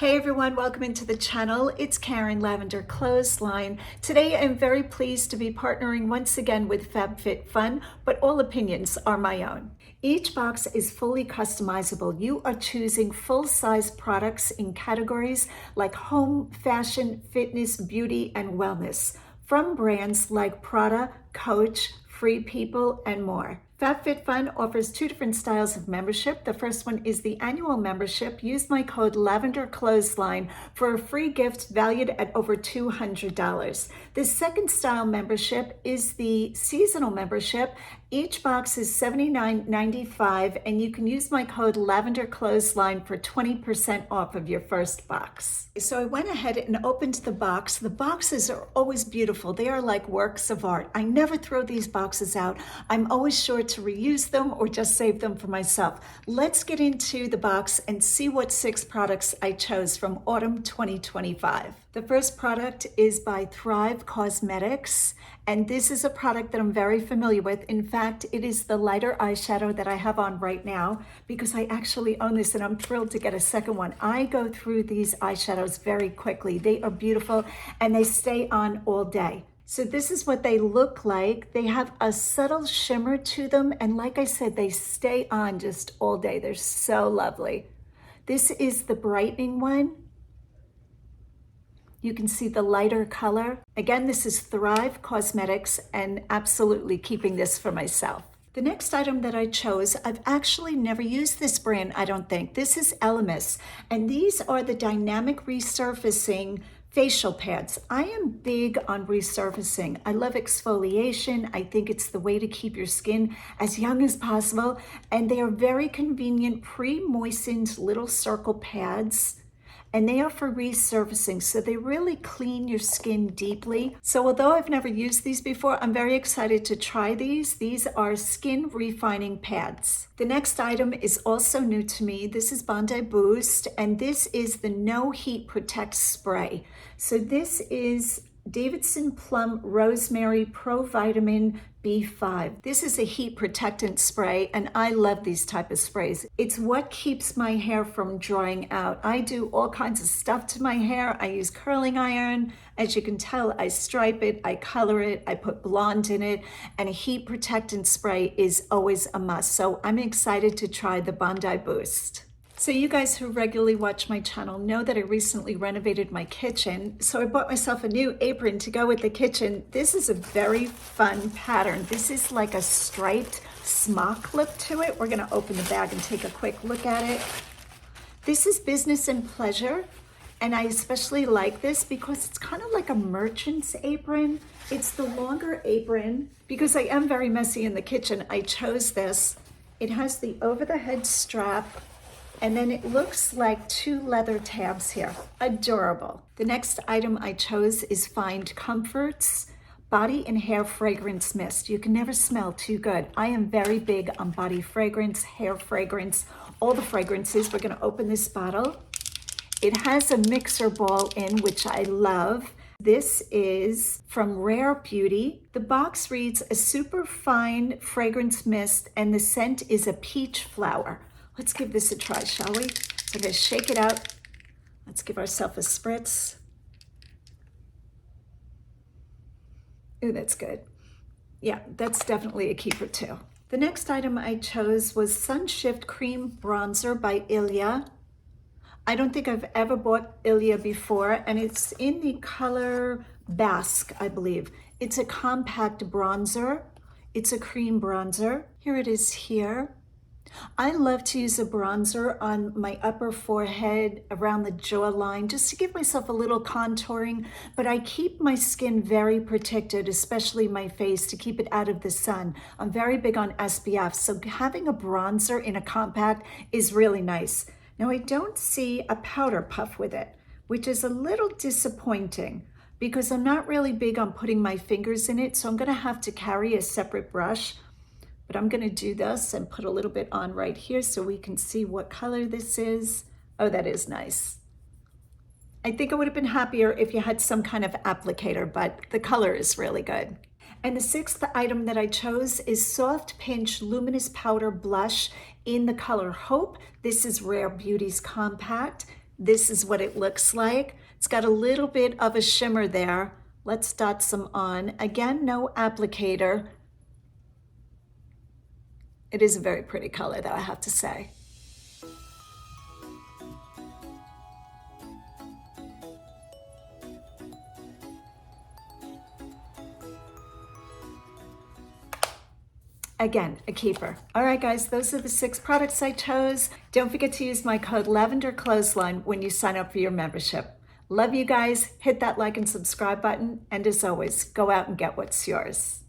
Hey everyone, welcome into the channel. It's Karen, Lavender Clothesline. Today I'm very pleased to be partnering once again with FabFitFun, but all opinions are my own. Each box is fully customizable. You are choosing full-size products in categories like home, fashion, fitness, beauty, and wellness from brands like Prada, Coach, Free People, and more. FabFitFun offers two different styles of membership. The first one is the annual membership. Use my code LavenderClothesline for a free gift valued at over $200. The second style membership is the seasonal membership. Each box is $79.95 and you can use my code LavenderClothesline for 20% off of your first box. So I went ahead and opened the box. The boxes are always beautiful. They are like works of art. I never throw these boxes out. I'm always sure to reuse them or just save them for myself. Let's get into the box and see what 6 products I chose from autumn 2025. The first product is by Thrive Cosmetics, and this is a product that I'm very familiar with. In fact, it is the lighter eyeshadow that I have on right now because I actually own this and I'm thrilled to get a second one. I go through these eyeshadows very quickly. They are beautiful and they stay on all day. So this is what they look like. They have a subtle shimmer to them, and like I said, they stay on just all day. They're so lovely. This is the brightening one. You can see the lighter color. Again, this is Thrive Cosmetics, and absolutely keeping this for myself. The next item that I chose, I've actually never used this brand, I don't think. This is Elemis, and these are the dynamic resurfacing facial pads. I am big on resurfacing. I love exfoliation. I think it's the way to keep your skin as young as possible, and they are very convenient pre-moistened little circle pads. And they are for resurfacing, so they really clean your skin deeply. So although I've never used these before, I'm very excited to try these. These are skin refining pads. The next item is also new to me. This is Bondi Boost, and this is the No Heat Protect Spray. So this is Davidson Plum Rosemary Pro Vitamin B5. This is a heat protectant spray, and I love these type of sprays. It's what keeps my hair from drying out. I do all kinds of stuff to my hair. I use curling iron. As you can tell, I stripe it, I color it, I put blonde in it, and a heat protectant spray is always a must. So I'm excited to try the Bondi Boost. So you guys who regularly watch my channel know that I recently renovated my kitchen. So I bought myself a new apron to go with the kitchen. This is a very fun pattern. This is like a striped smock look to it. We're gonna open the bag and take a quick look at it. This is Business and Pleasure. And I especially like this because it's kind of like a merchant's apron. It's the longer apron. Because I am very messy in the kitchen, I chose this. It has the over-the-head strap, and then it looks like 2 leather tabs here. Adorable. The next item I chose is Find Comfort's Body and Hair Fragrance Mist. You can never smell too good. I am very big on body fragrance, hair fragrance, all the fragrances. We're gonna open this bottle. It has a mixer ball in, which I love. This is from Rare Beauty. The box reads a super fine fragrance mist, and the scent is a peach flower. Let's give this a try, shall we? So I'm gonna shake it out. Let's give ourselves a spritz. Ooh, that's good. Yeah, that's definitely a keeper too. The next item I chose was Sunshift Cream Bronzer by Ilia. I don't think I've ever bought Ilia before, and it's in the color Basque, I believe. It's a compact bronzer. It's a cream bronzer. Here it is here. I love to use a bronzer on my upper forehead, around the jawline, just to give myself a little contouring, but I keep my skin very protected, especially my face, to keep it out of the sun. I'm very big on SPF, so having a bronzer in a compact is really nice. Now I don't see a powder puff with it, which is a little disappointing because I'm not really big on putting my fingers in it, so I'm gonna have to carry a separate brush. But I'm gonna do this and put a little bit on right here so we can see what color this is. Oh, that is nice. I think I would have been happier if you had some kind of applicator, but the color is really good. And the 6th item that I chose is Soft Pinch Luminous Powder Blush in the color Hope. This is Rare Beauty's Compact. this is what it looks like. It's got a little bit of a shimmer there. Let's dot some on. Again, no applicator. It is a very pretty color though, I have to say. Again, a keeper. All right, guys, those are the 6 products I chose. Don't forget to use my code Lavender Clothesline when you sign up for your membership. Love you guys. Hit that like and subscribe button. And as always, go out and get what's yours.